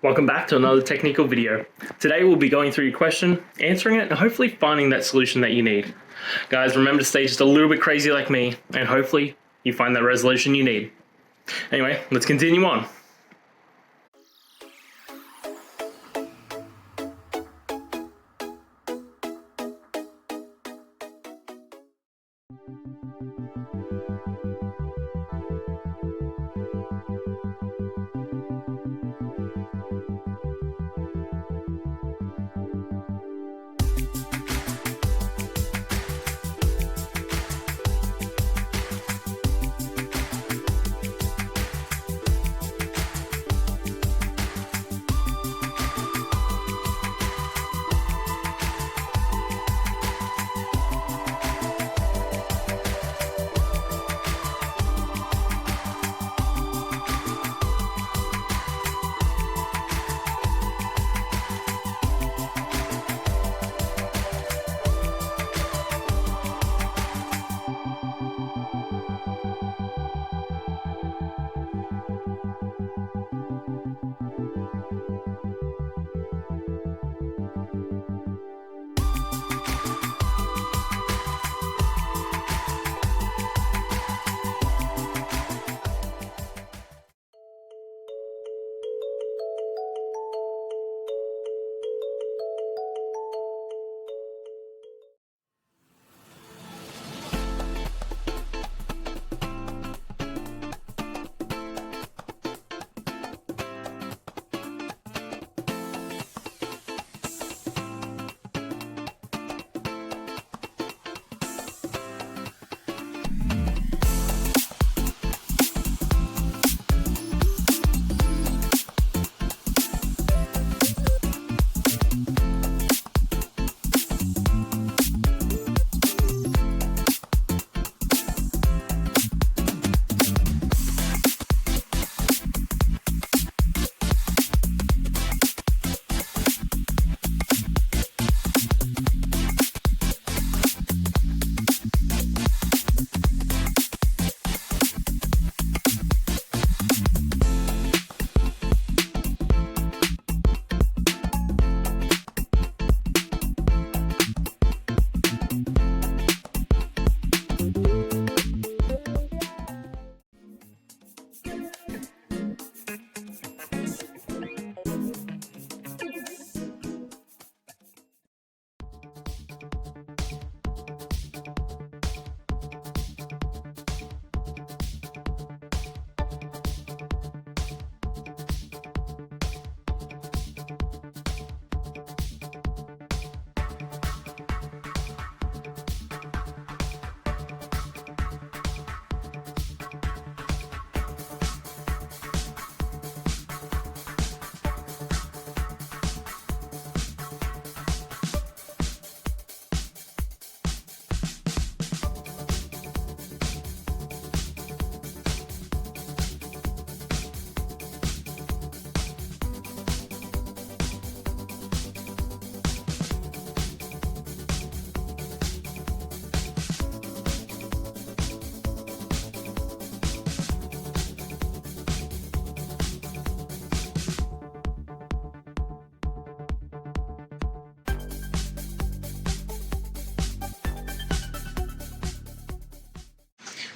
Welcome back to another technical video. Today we'll be going through your question, answering it, and hopefully finding that solution that you need. Guys, remember to stay just a little bit crazy like me, and hopefully you find that resolution you need. Anyway, let's continue on.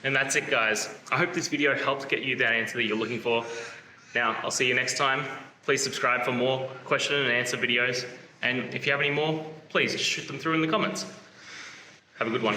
And that's it, guys. I hope this video helped get you that answer that you're looking for. Now, I'll see you next time. Please subscribe for more question and answer videos. And if you have any more, please just shoot them through in the comments. Have a good one.